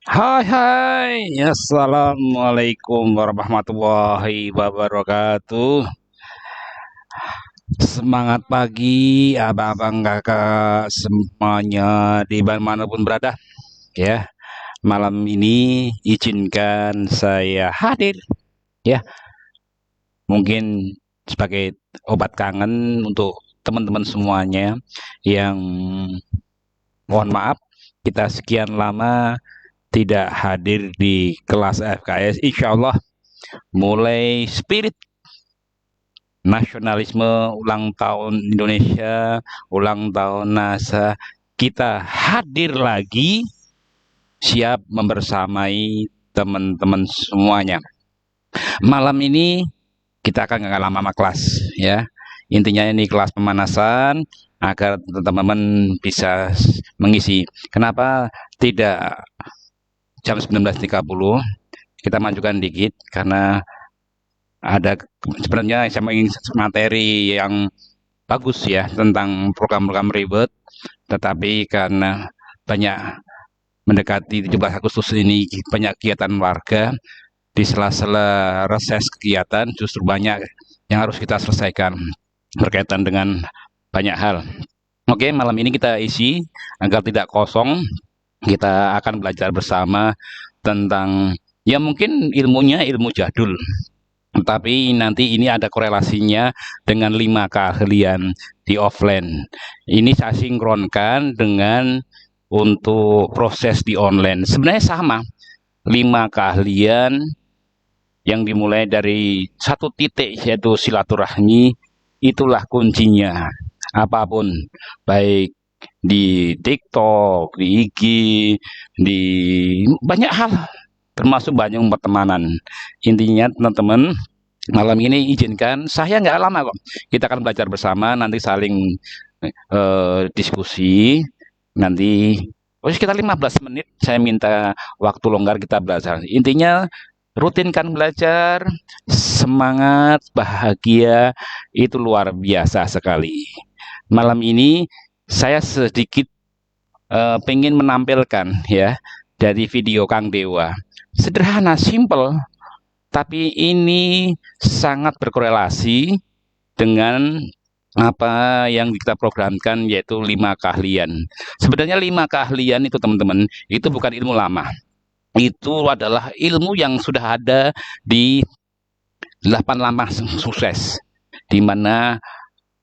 Hai hai, assalamualaikum warahmatullahi wabarakatuh. Semangat pagi, abang-abang kakak semuanya di manapun berada. Ya, malam ini izinkan saya hadir. Ya, mungkin sebagai obat kangen untuk teman-teman semuanya yang mohon maaf kita sekian lama tidak hadir di kelas FKS. Insya Allah mulai spirit nasionalisme ulang tahun Indonesia, ulang tahun NASA, kita hadir lagi siap membersamai teman-teman semuanya. Malam ini kita akan nggak lama-lama kelas ya. Intinya ini kelas pemanasan agar teman-teman bisa mengisi. Kenapa tidak jam 19.30? Kita majukan dikit karena ada sebenarnya saya ingin materi yang bagus ya tentang program-program ribet, tetapi karena banyak mendekati 17 Agustus ini banyak kegiatan warga, di sela-sela reses kegiatan justru banyak yang harus kita selesaikan berkaitan dengan banyak hal. Oke, malam ini kita isi agar tidak kosong, kita akan belajar bersama tentang ya mungkin ilmunya ilmu jadul, tapi nanti ini ada korelasinya dengan 5 keahlian di offline. Ini saya sinkronkan dengan untuk proses di online. Sebenarnya sama, 5 keahlian yang dimulai dari satu titik yaitu silaturahmi, itulah kuncinya. Apapun, baik di TikTok, di IG, di banyak hal, termasuk banyak pertemanan. Intinya teman-teman, malam ini izinkan saya nggak lama kok. Kita akan belajar bersama, nanti saling diskusi. Nanti sekitar 15 menit saya minta waktu longgar kita belajar. Intinya rutinkan belajar, semangat, bahagia, itu luar biasa sekali. Malam ini saya sedikit pengen menampilkan ya dari video Kang Dewa. Sederhana, simple, tapi ini sangat berkorelasi dengan apa yang kita programkan yaitu 5 keahlian. Sebenarnya 5 keahlian itu teman-teman itu bukan ilmu lama. Itu adalah ilmu yang sudah ada di 8 lama sukses, di mana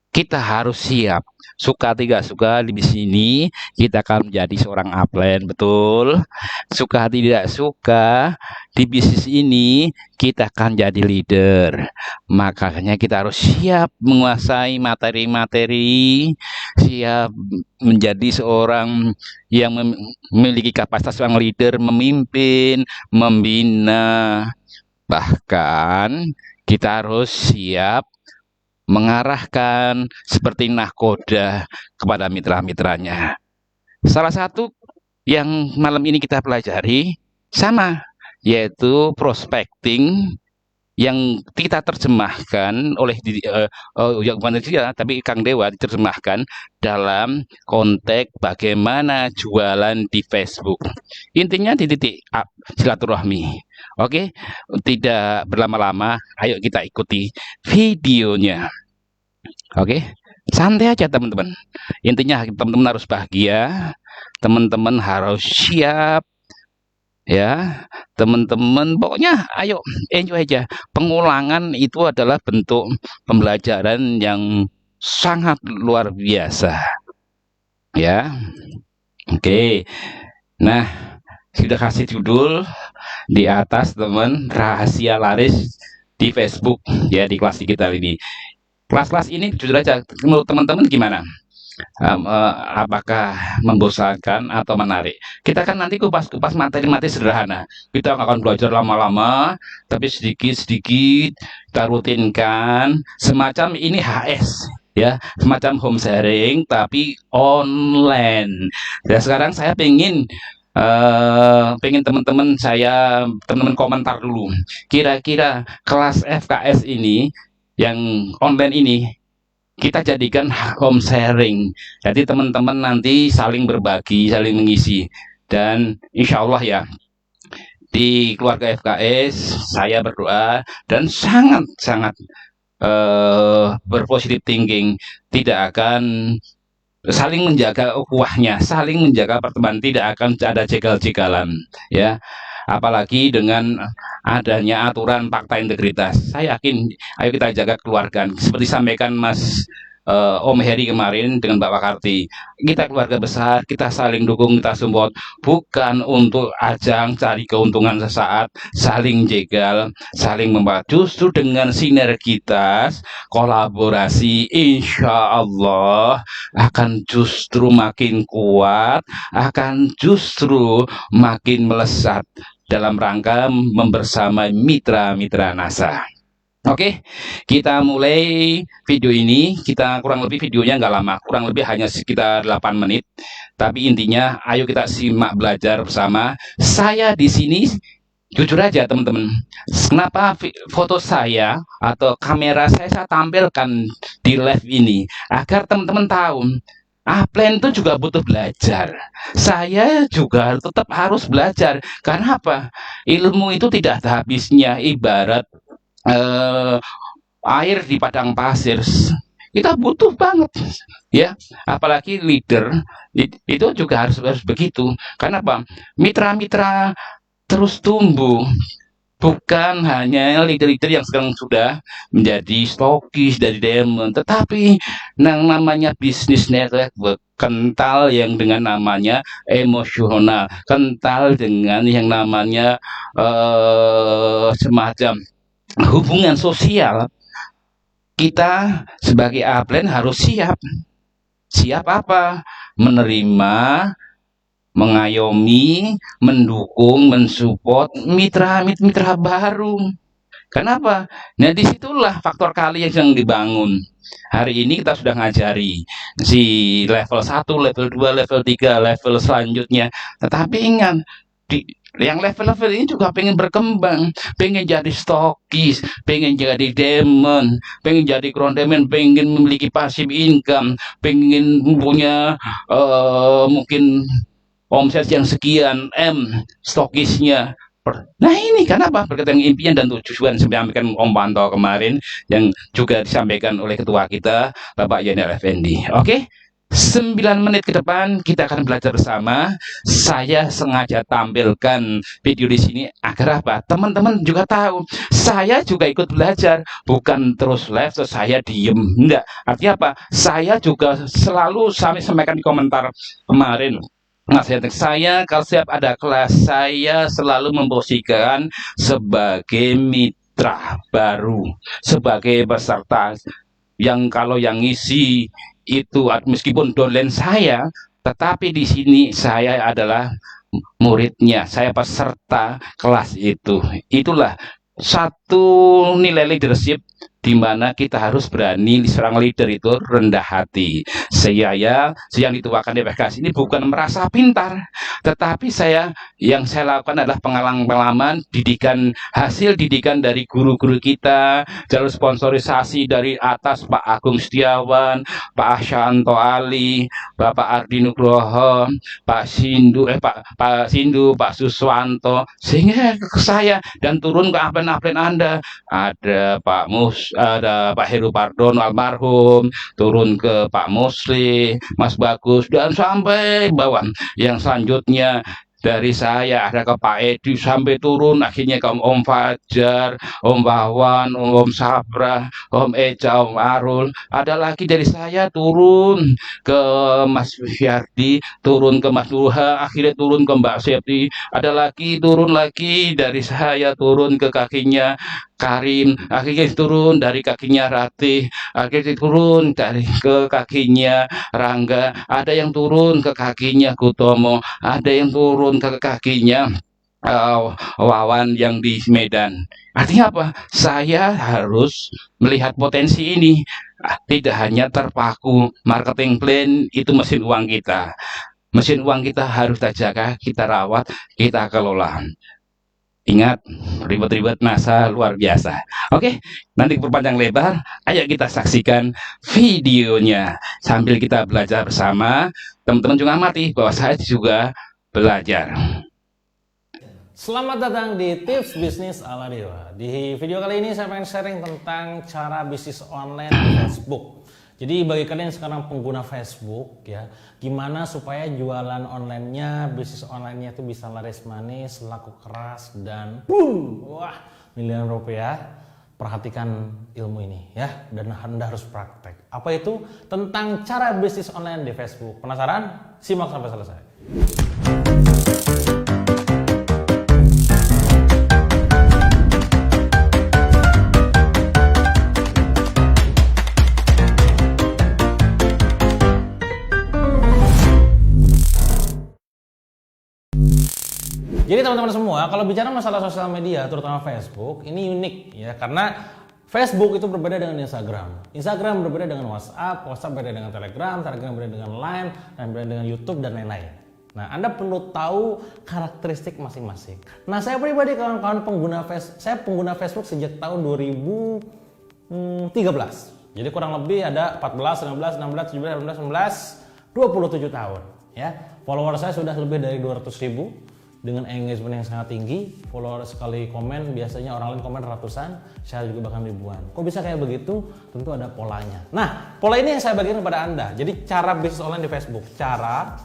kita harus siap, suka tidak suka di sini kita akan menjadi seorang upline, betul. Suka tidak suka di bisnis ini kita akan jadi leader. Makanya kita harus siap menguasai materi-materi, siap menjadi seorang yang memiliki kapasitas seorang leader, memimpin, membina. Bahkan kita harus siap mengarahkan seperti nahkoda kepada mitra-mitranya. Salah satu yang malam ini kita pelajari sama, yaitu prospecting, yang kita terjemahkan oleh bukan dia, tapi Kang Dewa diterjemahkan dalam konteks bagaimana jualan di Facebook. Intinya di titik silaturahmi. Oke, tidak berlama-lama, ayo kita ikuti videonya. Oke, santai aja teman-teman. Intinya teman-teman harus bahagia, teman-teman harus siap, ya teman-teman. Pokoknya ayo enjoy aja. Pengulangan itu adalah bentuk pembelajaran yang sangat luar biasa, ya. Oke, nah sudah kasih judul di atas teman, rahasia laris di Facebook ya di kelas kita ini. Kelas-kelas ini jujur aja menurut teman-teman gimana? Apakah membosankan atau menarik? Kita kan nanti kupas-kupas materi-materi sederhana. Kita nggak akan belajar lama-lama, tapi sedikit-sedikit kita rutinkan. Semacam ini HS, ya, semacam home sharing tapi online. Dan sekarang saya pengen teman-teman komentar dulu. Kira-kira kelas FKS ini yang online ini kita jadikan home sharing. Jadi teman-teman nanti saling berbagi, saling mengisi. Dan insya Allah ya, di keluarga FKS saya berdoa dan sangat berpositif thinking, tidak akan saling menjaga ukhuwahnya, saling menjaga pertemanan, tidak akan ada jegal-jegalan, ya. Apalagi dengan adanya aturan fakta integritas, saya yakin ayo kita jaga keluarga seperti sampaikan Mas Om Heri kemarin dengan Mbak Wakarti. Kita keluarga besar, kita saling dukung, kita support, bukan untuk ajang cari keuntungan sesaat, saling jegal, saling membantu. Justru dengan sinergitas, kolaborasi, insya Allah akan justru makin kuat, akan justru makin melesat dalam rangka membersamai mitra-mitra NASA. Oke, kita mulai video ini. Kita kurang lebih videonya nggak lama, kurang lebih hanya sekitar 8 menit. Tapi intinya, ayo kita simak belajar bersama. Saya di sini, jujur aja teman-teman, kenapa foto saya atau kamera saya tampilkan di live ini? Agar teman-teman tahu, Aplen itu juga butuh belajar. Saya juga tetap harus belajar. Karena apa? Ilmu itu tidak ada habisnya, ibarat air di padang pasir. Kita butuh banget, ya. Apalagi leader itu juga harus begitu. Karena apa? Mitra-mitra terus tumbuh. Bukan hanya leader-leader yang sekarang sudah menjadi stokis dari diamond, tetapi yang namanya bisnis network kental yang dengan namanya emosional, kental dengan yang namanya semacam hubungan sosial. Kita sebagai Aplen harus siap. Siap apa? Menerima, mengayomi, mendukung, mensupport mitra-mitra baru. Kenapa? Nah, disitulah faktor kali yang sedang dibangun. Hari ini kita sudah ngajari si level 1, level 2, level 3, level selanjutnya. Tetapi ingat, yang level-level ini juga pengen berkembang, pengen jadi stokis, pengen jadi demon, pengen jadi groundsman, pengen memiliki passive income, pengen punya mungkin omset yang sekian M stokisnya. Nah ini kenapa berkaitan impian dan tujuan disampaikan Om Panto kemarin yang juga disampaikan oleh ketua kita Bapak Yanel Effendi. Oke, 9 menit ke depan kita akan belajar bersama. Saya sengaja tampilkan video di sini agar apa? Teman-teman juga tahu, saya juga ikut belajar, bukan terus live terus saya diem. Enggak. Artinya apa? Saya juga selalu sampaikan di komentar kemarin. Nah, saya kalau setiap ada kelas, saya selalu memposisikan sebagai mitra baru, sebagai peserta yang kalau yang ngisi itu meskipun dolen saya, tetapi di sini saya adalah muridnya, saya peserta kelas itu. Itulah satu nilai leadership di mana kita harus berani. Seorang leader itu rendah hati. Saya yang dituakan di PKS ini bukan merasa pintar, tetapi yang saya lakukan adalah pengalaman didikan, hasil didikan dari guru-guru kita, jalur sponsorisasi dari atas Pak Agung Setiawan, Pak Ashanto Ali, Bapak Ardi Nugroho, Pak Sindu, Pak Suswanto, sehingga ke saya dan turun ke aplen-aplen Anda. Ada ada Pak Heru Pardono almarhum, turun ke Pak Musli, Mas Bagus, dan sampai bawah. Yang selanjutnya dari saya ada ke Pak Edi sampai turun akhirnya ke Om Fajar, Om Wawan, Om Sabra, Om Eca, Om Arul. Ada lagi dari saya turun ke Mas Fiardi, turun ke Mas Duha, akhirnya turun ke Mbak Septi. Ada lagi turun lagi dari saya, turun ke kakinya Karim, akhirnya turun dari kakinya Ratih, akhirnya turun ke kakinya Rangga, ada yang turun ke kakinya Kutomo, ada yang turun ke kakinya Wawan yang di Medan. Artinya apa? Saya harus melihat potensi ini. Tidak hanya terpaku marketing plan, itu mesin uang kita. Mesin uang kita harus kita jaga, kita rawat, kita kelola. Ingat, ribet-ribet NASA luar biasa. Oke, nanti berpanjang lebar, ayo kita saksikan videonya sambil kita belajar bersama. Teman-teman juga amati bahwa saya juga belajar. Selamat datang di Tips Bisnis ala Dewa. Di video kali ini saya pengen sharing tentang cara bisnis online di Facebook. Jadi bagi kalian yang sekarang pengguna Facebook ya, gimana supaya jualan online-nya, bisnis online-nya itu bisa laris manis, laku keras dan boom, wah, miliaran rupiah. Perhatikan ilmu ini ya, dan Anda harus praktek. Apa itu? Tentang cara bisnis online di Facebook. Penasaran? Simak sampai selesai. Jadi teman-teman semua, kalau bicara masalah sosial media, terutama Facebook, ini unik ya, karena Facebook itu berbeda dengan Instagram. Instagram berbeda dengan WhatsApp, WhatsApp berbeda dengan Telegram, Telegram berbeda dengan Line, dan berbeda dengan YouTube dan lain-lain. Nah, Anda perlu tahu karakteristik masing-masing. Nah, saya pribadi kawan-kawan pengguna pengguna Facebook sejak tahun 2013. Jadi kurang lebih ada 14, 15, 16, 17, 18, 19, 27 tahun ya. Follower saya sudah lebih dari 200.000 dengan engagement yang sangat tinggi. Follower sekali komen biasanya orang lain komen ratusan, share juga bahkan ribuan. Kok bisa kayak begitu? Tentu ada polanya. Nah, pola ini yang saya bagikan kepada Anda. Jadi cara bisnis online di Facebook. Cara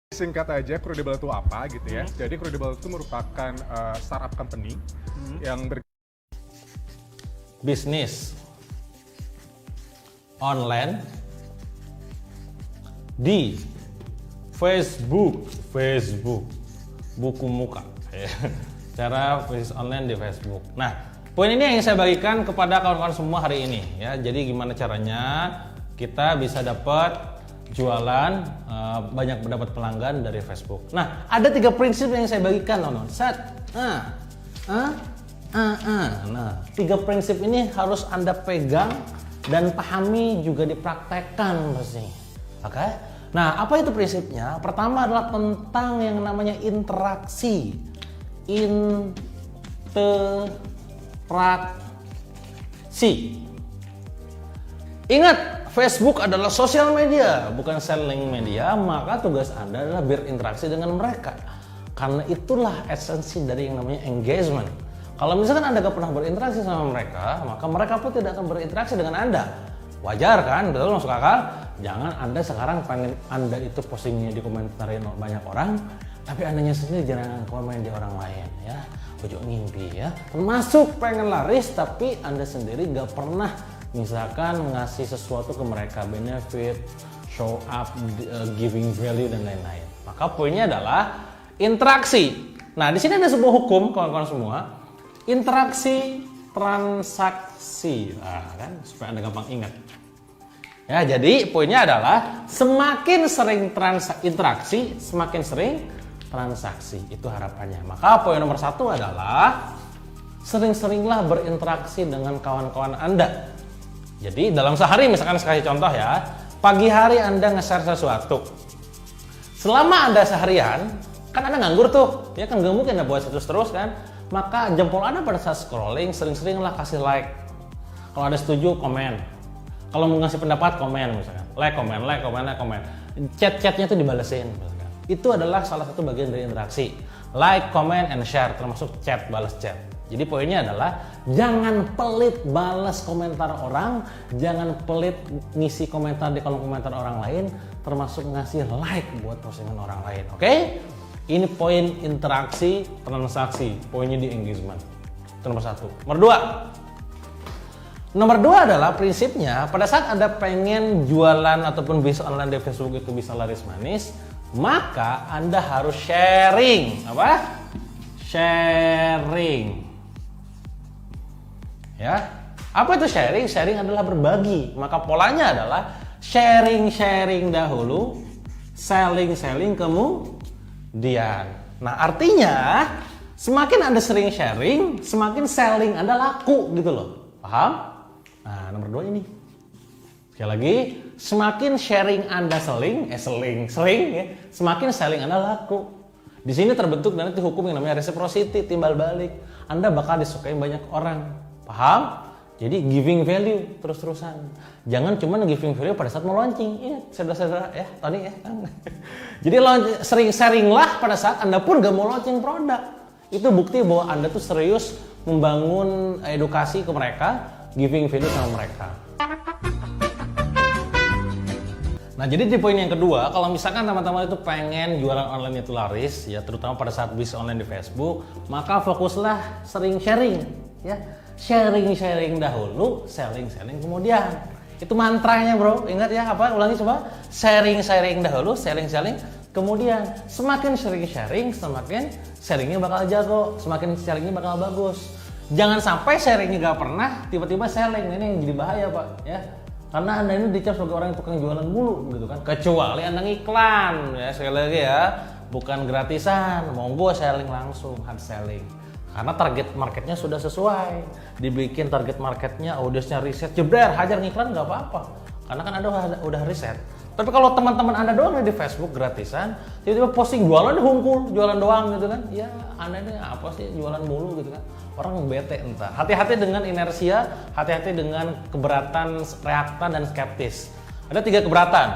singkat aja, Credible itu apa gitu ya. Jadi Credible itu merupakan startup company yang bisnis online di Facebook. Buku muka. Cara bisnis online di Facebook. Nah, poin ini yang saya bagikan kepada kawan-kawan semua hari ini ya. Jadi gimana caranya kita bisa dapat jualan, banyak mendapat pelanggan dari Facebook. Nah, ada 3 prinsip yang saya bagikan, teman-teman. Nah, 3 prinsip ini harus Anda pegang dan pahami, juga dipraktekkan pasti. Oke? Nah, apa itu prinsipnya? Pertama adalah tentang yang namanya interaksi. Ingat, Facebook adalah sosial media, bukan selling media, maka tugas Anda adalah berinteraksi dengan mereka. Karena itulah esensi dari yang namanya engagement. Kalau misalkan Anda gak pernah berinteraksi sama mereka, maka mereka pun tidak akan berinteraksi dengan Anda. Wajar kan? Betul, masuk akal? Jangan Anda sekarang pengen Anda itu postingnya dikomentarin banyak orang, tapi Andanya sendiri jangan komen di orang lain ya. Ojo ngimpi ya. Termasuk pengen laris, tapi Anda sendiri gak pernah misalkan ngasih sesuatu ke mereka, benefit, show up, giving value dan lain-lain. Maka poinnya adalah interaksi. Nah, di sini ada sebuah hukum kawan-kawan semua. Interaksi transaksi. Nah, kan supaya Anda gampang ingat. Ya, jadi poinnya adalah semakin sering interaksi, semakin sering transaksi. Itu harapannya. Maka poin nomor 1 adalah sering-seringlah berinteraksi dengan kawan-kawan Anda. Jadi dalam sehari, misalkan saya kasih contoh ya, pagi hari Anda nge-share sesuatu. Selama Anda seharian, kan Anda nganggur tuh, ya kan gak mungkin Anda buat status terus kan. Maka jempol Anda pada saat scrolling sering-seringlah kasih like. Kalau ada setuju, komen. Kalau mau ngasih pendapat, komen misalkan. Like, komen. Chat-chatnya tuh dibalesin misalkan. Itu adalah salah satu bagian dari interaksi. Like, comment, and share, termasuk chat, balas chat. Jadi poinnya adalah jangan pelit balas komentar orang, jangan pelit ngisi komentar di kolom komentar orang lain, termasuk ngasih like buat postingan orang lain. Oke? Ini poin interaksi, transaksi. Poinnya di engagement. Itu nomor 1. Nomor 2 adalah prinsipnya pada saat Anda pengen jualan ataupun bisnis online di Facebook itu bisa laris manis, maka Anda harus sharing. Apa? Sharing. Ya. Apa itu sharing? Sharing adalah berbagi. Maka polanya adalah sharing dahulu, selling kemudian. Nah, artinya semakin Anda sering sharing, semakin selling Anda laku gitu loh. Paham? Nah, nomor 2 ini. Sekali lagi, semakin sharing Anda seling ya, semakin selling Anda laku. Di sini terbentuk nanti hukum yang namanya reciprocity, timbal balik. Anda bakal disukai banyak orang. Paham? Jadi giving value terus-terusan. Jangan cuma giving value pada saat mau launching. Iya, saudara-saudara ya, Tony ya. Jadi sering sharing lah pada saat Anda pun gak mau launching produk. Itu bukti bahwa Anda tuh serius membangun edukasi ke mereka, giving value sama mereka. Nah, jadi di poin yang kedua, kalau misalkan teman-teman itu pengen jualan online itu laris, ya terutama pada saat bisnis online di Facebook, maka fokuslah sering sharing, ya. Sharing dahulu, selling kemudian. Itu mantranya, bro. Ingat ya, apa? Ulangi coba. Sharing dahulu, selling kemudian. Semakin sharing, semakin sharingnya bakal jago, semakin sharingnya bakal bagus. Jangan sampai sharingnya gak pernah, tiba-tiba selling. Ini yang jadi bahaya, Pak, ya. Karena Anda ini dicap sebagai orang yang tukang jualan mulu gitu kan. Kecuali Anda ngiklan, ya sekali lagi ya, bukan gratisan. Monggo selling langsung, hard selling. Karena target marketnya sudah sesuai. Dibikin target marketnya, audiensnya riset, jebrer, hajar ngiklan nggak apa-apa. Karena kan Anda udah riset. Tapi kalau teman-teman Anda doang di Facebook gratisan, tiba-tiba posting jualan hungkul, jualan doang gitu kan. Ya Anda ini apa sih jualan mulu gitu kan. Orang bete entar. Hati-hati dengan inersia, hati-hati dengan keberatan, reaktan, dan skeptis. Ada 3 keberatan.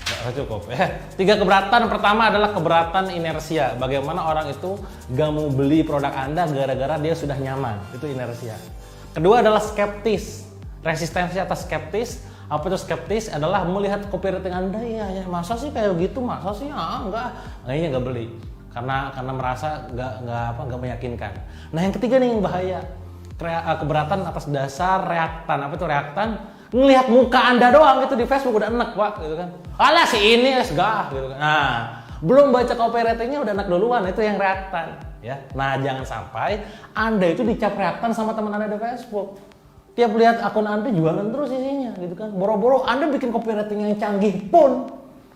Nggak cukup ya. 3 keberatan. Pertama adalah keberatan inersia. Bagaimana orang itu gak mau beli produk Anda gara-gara dia sudah nyaman. Itu inersia. Kedua adalah skeptis. Resistensi atas skeptis. Apa itu skeptis? Adalah melihat copywriting Anda, ya masa sih kayak gitu, masa sih enggak. Kayaknya nggak beli. Karena merasa nggak meyakinkan. Nah, yang ketiga nih yang bahaya, keberatan atas dasar reaktan. Apa itu reaktan? Ngelihat muka Anda doang gitu di Facebook udah enak, Pak, gitu kan. Alah si ini segah gitu kan. Nah, belum baca copywritingnya udah enak duluan, itu yang reaktan, ya. Nah, jangan sampai Anda itu dicap reaktan sama teman Anda di Facebook. Tiap lihat akun Anda jualan terus isinya gitu kan. Boro-boro Anda bikin copywriting yang canggih pun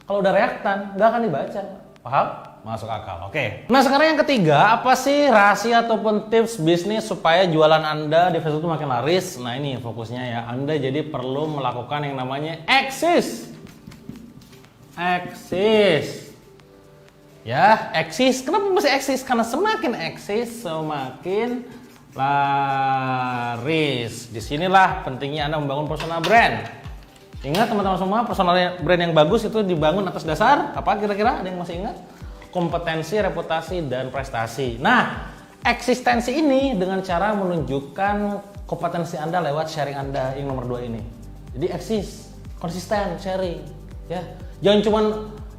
kalau udah reaktan nggak akan dibaca. Paham? Masuk akal. Oke. Nah, sekarang yang ketiga, apa sih rahasia ataupun tips bisnis supaya jualan Anda di Facebook itu makin laris? Nah, ini fokusnya ya. Anda jadi perlu melakukan yang namanya eksis. Ya, eksis. Kenapa mesti eksis? Karena semakin eksis, semakin laris. Disinilah pentingnya Anda membangun personal brand. Ingat teman-teman semua, personal brand yang bagus itu dibangun atas dasar apa kira-kira? Ada yang masih ingat? Kompetensi, reputasi, dan prestasi. Nah, eksistensi ini dengan cara menunjukkan kompetensi Anda lewat sharing Anda yang nomor 2 ini. Jadi eksis, konsisten, sharing, ya. Jangan cuman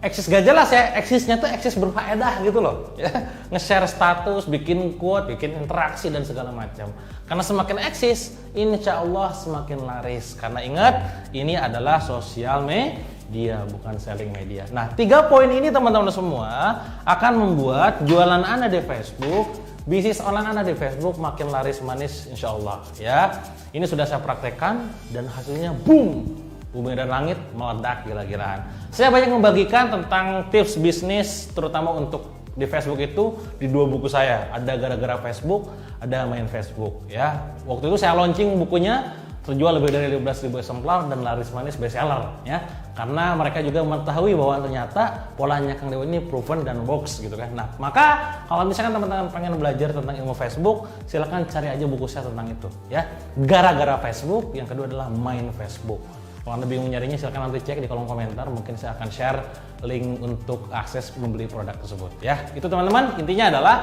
eksis gak jelas ya, eksisnya tuh eksis berfaedah gitu loh, ya. Nge-share status, bikin quote, bikin interaksi dan segala macam. Karena semakin eksis, insya Allah semakin laris. Karena ingat, ini adalah sosial media, bukan selling media. Nah, 3 poin ini teman-teman semua akan membuat jualan Anda di Facebook, bisnis online Anda di Facebook makin laris manis insya Allah, ya. Ini sudah saya praktekkan dan hasilnya boom. Bumi dan langit meledak gila-gilaan. Saya banyak membagikan tentang tips bisnis terutama untuk di Facebook itu di 2 buku saya. Ada gara-gara Facebook, ada main Facebook, ya. Waktu itu saya launching bukunya, terjual lebih dari 15.000 eksemplar dan laris manis bestseller, ya. Karena mereka juga mengetahui bahwa ternyata polanya Kang Dewa ini proven dan works gitu kan. Nah, maka kalau misalkan teman-teman pengen belajar tentang ilmu Facebook, silakan cari aja buku saya tentang itu, ya. Gara-gara Facebook, yang kedua adalah main Facebook. Kalau Anda bingung nyarinya, silahkan nanti cek di kolom komentar. Mungkin saya akan share link untuk akses membeli produk tersebut. Ya, itu teman-teman. Intinya adalah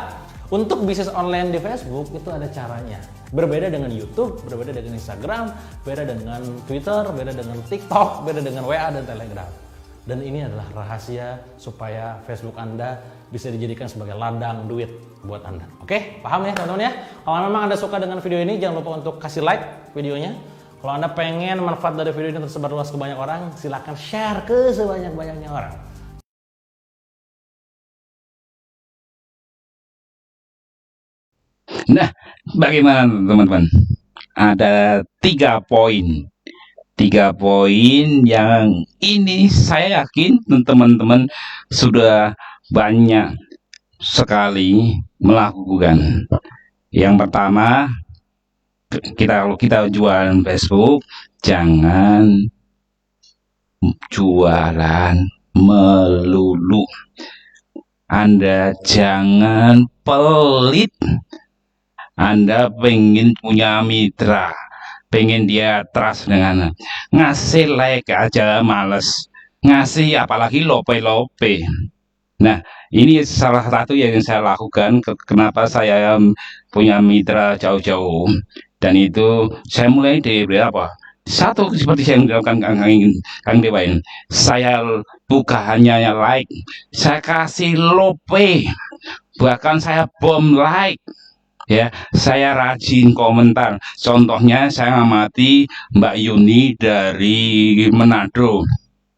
untuk bisnis online di Facebook itu ada caranya. Berbeda dengan YouTube, berbeda dengan Instagram, beda dengan Twitter, beda dengan TikTok, beda dengan WA dan Telegram. Dan ini adalah rahasia supaya Facebook Anda bisa dijadikan sebagai ladang duit buat Anda. Oke, paham ya teman-teman ya? Kalau memang Anda suka dengan video ini, jangan lupa untuk kasih like videonya. Kalau Anda pengen manfaat dari video ini tersebar luas ke banyak orang, silakan share ke sebanyak-banyaknya orang. Nah, bagaimana teman-teman? Ada 3 poin. 3 poin yang ini saya yakin teman-teman sudah banyak sekali melakukan. Yang pertama, kalau kita jualan Facebook, jangan jualan melulu. Anda jangan pelit. Anda pengen punya mitra, pengen dia trust dengan ngasih like aja males, ngasih apalagi lope-lope. Nah, Ini salah satu yang saya lakukan. Kenapa saya punya mitra jauh-jauh, dan itu saya mulai dari apa? Satu, seperti yang dilakukan Kang Dewain, saya buka hanya like, saya kasih lope, bahkan saya bom like, ya, saya rajin komentar. Contohnya saya ngamati Mbak Yuni dari Manado.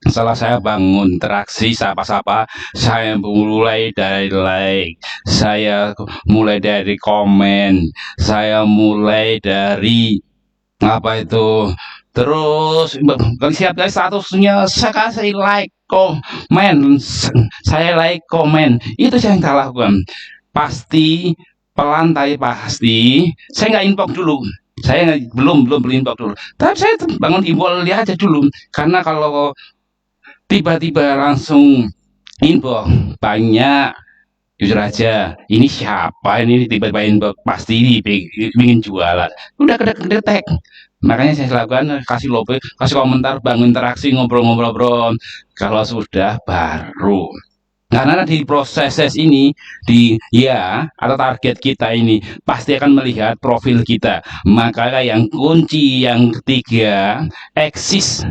Setelah saya bangun interaksi sapa-sapa, saya mulai dari like, saya mulai dari komen, saya mulai dari apa itu, terus siap guys, statusnya saya kasih like, komen, saya like, komen. Itu yang saya lakukan. Pasti pelan, tapi pasti saya nggak inbox dulu. Saya belum inbox dulu, tapi saya bangun inbox lihat aja dulu. Karena kalau tiba-tiba langsung inbox banyak, jujur aja, ini siapa ini tiba-tiba inbox, pasti ingin jualan, udah kedetek. Makanya saya lakukan kasih lope, kasih komentar, bangun interaksi, ngobrol-ngobrol. Kalau sudah baru, karena di proses ini, atau target kita ini pasti akan melihat profil kita. Maka yang kunci yang ketiga, eksis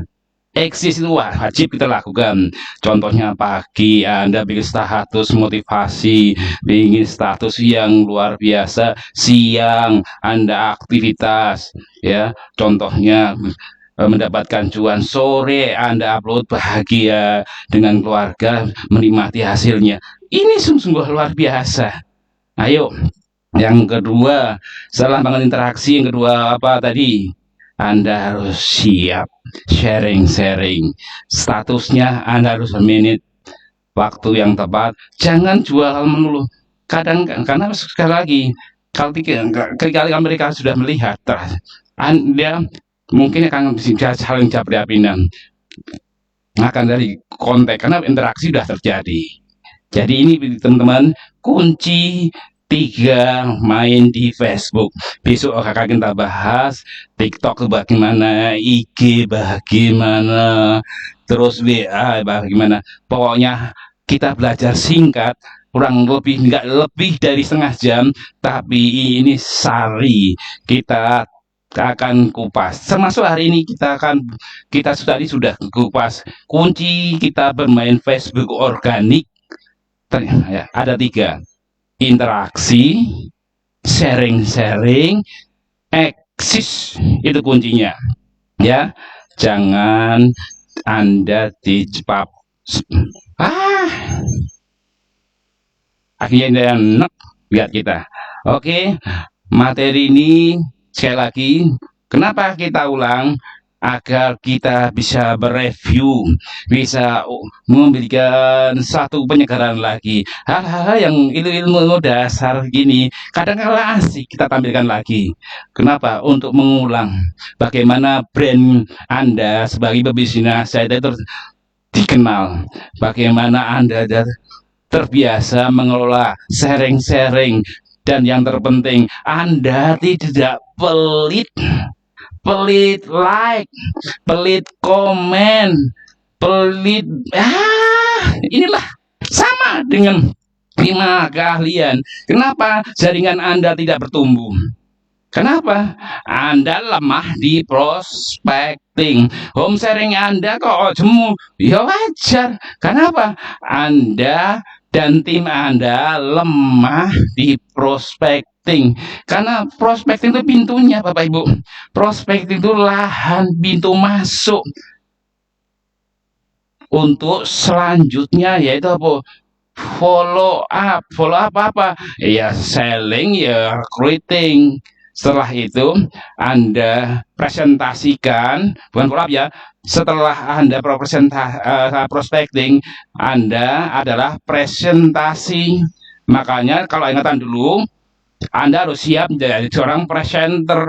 itu wajib kita lakukan. Contohnya pagi Anda bikin status motivasi, bikin status yang luar biasa. Siang Anda aktivitas, ya. Contohnya mendapatkan cuan. Sore Anda upload bahagia dengan keluarga, menikmati hasilnya. Ini sungguh luar biasa. Ayo, yang kedua, setelah bangun interaksi, yang kedua apa tadi? Anda harus siap sharing. Statusnya Anda harus menit waktu yang tepat. Jangan jual melulu. Karena sekali lagi, kali mereka sudah melihat, Anda mungkin akan saling capri-caprinan akan dari kontak, karena interaksi sudah terjadi. Jadi ini teman-teman, kunci 3 main di Facebook. Besok akan kita bahas TikTok bagaimana, IG bagaimana, terus WA bagaimana. Pokoknya kita belajar singkat, kurang lebih, nggak lebih dari setengah jam, tapi ini sari kita akan kupas. Termasuk hari ini kita sudah kupas kunci kita bermain Facebook organik. Ada 3: interaksi, sharing, eksis. Itu kuncinya, ya. Jangan Anda dijebak. Akhirnya enak lihat kita. Oke, materi ini sekali lagi, kenapa kita ulang? Agar kita bisa bereview, bisa memberikan satu penyegaran lagi. Hal-hal yang ilmu dasar gini kadang-kala asik kita tampilkan lagi. Kenapa? Untuk mengulang bagaimana brand Anda sebagai pebisnis saya itu dikenal, bagaimana Anda terbiasa mengelola sharing, dan yang terpenting Anda tidak pelit like, pelit komen, pelit inilah sama dengan 5 keahlian. Kenapa jaringan Anda tidak bertumbuh? Kenapa? Anda lemah di prospecting. Home sharing Anda kok jemu? Ya wajar. Kenapa? Anda dan tim Anda lemah di prospecting. Karena prospecting itu pintunya, Bapak Ibu. Prospecting itu lahan, pintu masuk untuk selanjutnya, yaitu apa? Follow up apa? Ya selling, ya recruiting. Setelah itu Anda presentasikan, bukan follow up ya. Setelah Anda prospecting, Anda adalah presentasi. Makanya kalau ingatan dulu, Anda harus siap menjadi seorang presenter.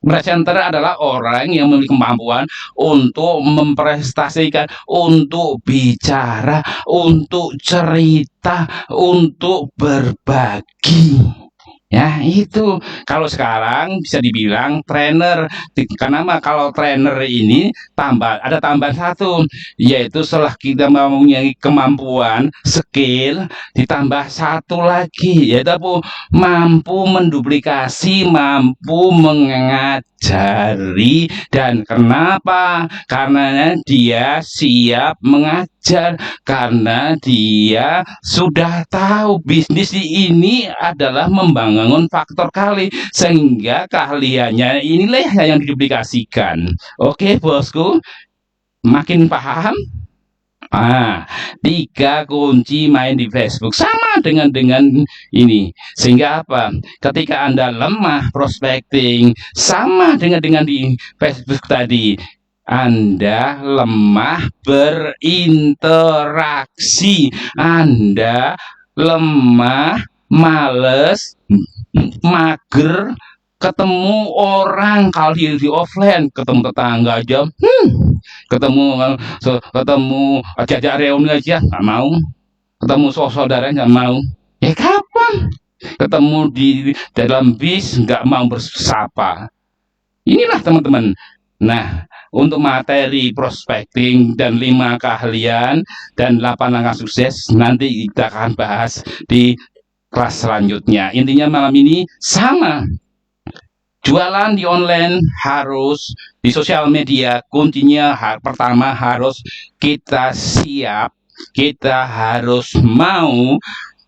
Presenter adalah orang yang memiliki kemampuan untuk mempresentasikan, untuk bicara, untuk cerita, untuk berbagi. Ya, itu. Kalau sekarang bisa dibilang trainer. Karena kalau trainer ini ada tambahan satu, yaitu setelah kita mempunyai kemampuan, skill, ditambah satu lagi, yaitu apa? Mampu menduplikasi, mampu mengajari. Dan kenapa? Karena dia siap mengajar, karena dia sudah tahu bisnis ini adalah membangun faktor kali, sehingga keahliannya inilah yang diduplikasikan. Oke, bosku, makin paham? Ah, 3 kunci main di Facebook sama dengan ini. Sehingga apa? Ketika Anda lemah prospecting, sama dengan di Facebook tadi. Anda lemah berinteraksi, Anda lemah, males, mager ketemu orang. Kalau di offline ketemu tetangga aja, ketemu ajak reuni aja nggak mau, ketemu saudara nggak mau. Kapan ketemu di dalam bis nggak mau bersapa? Inilah teman-teman. Nah, untuk materi prospecting dan 5 keahlian dan 8 langkah sukses nanti kita akan bahas di kelas selanjutnya. Intinya malam ini sama. Jualan di online harus di sosial media, kuncinya pertama harus kita siap, kita harus mau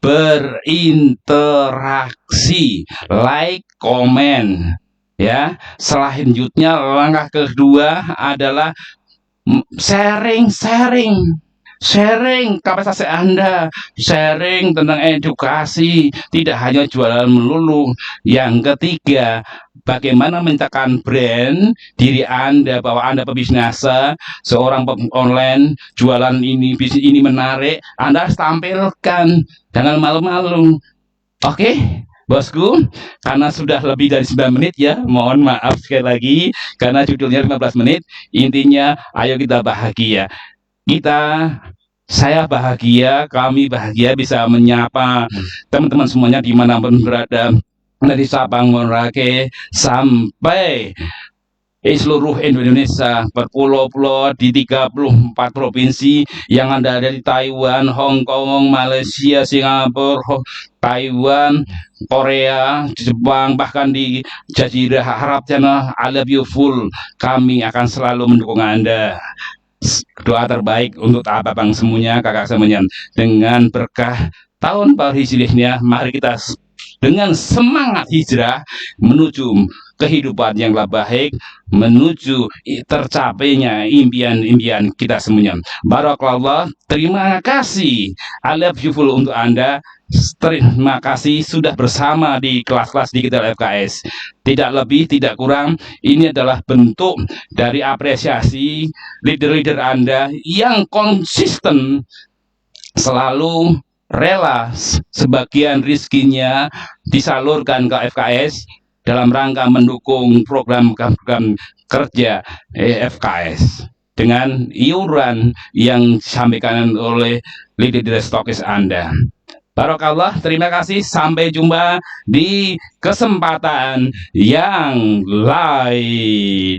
berinteraksi, like, komen, ya. Selanjutnya langkah kedua adalah sharing kapasitas Anda, sharing tentang edukasi, tidak hanya jualan melulu. Yang ketiga, bagaimana menciptakan brand diri Anda, bahwa Anda pebisnis, seorang online, jualan ini, bisnis ini menarik, Anda harus tampilkan, jangan malu-malu. Oke, bosku, karena sudah lebih dari 9 menit ya, mohon maaf sekali lagi, karena judulnya 15 menit, intinya ayo kita bahagia. Saya bahagia, kami bahagia bisa menyapa teman-teman semuanya dimanapun berada, dari Sabang Merauke sampai seluruh Indonesia, berpulau-pulau di 34 provinsi yang ada di Taiwan, Hong Kong, Malaysia, Singapura, Taiwan, Korea, Jepang, bahkan di Jazirah Arab sana. I love you full. Kami akan selalu mendukung Anda. Doa terbaik untuk abang semuanya, kakak semuanya, dengan berkah tahun baru hijriahnya, mari kita dengan semangat hijrah menuju kehidupan yang lebih baik, menuju tercapainya impian-impian kita semuanya. Barakallah, terima kasih. I love you full untuk Anda. Terima kasih sudah bersama di kelas-kelas digital FKS. Tidak lebih, tidak kurang. Ini adalah bentuk dari apresiasi leader-leader Anda yang konsisten, selalu rela sebagian rizkinya disalurkan ke FKS dalam rangka mendukung program kerja FKS dengan iuran yang disampaikan oleh leader stokis Anda. Barakallah, terima kasih. Sampai jumpa di kesempatan yang lain.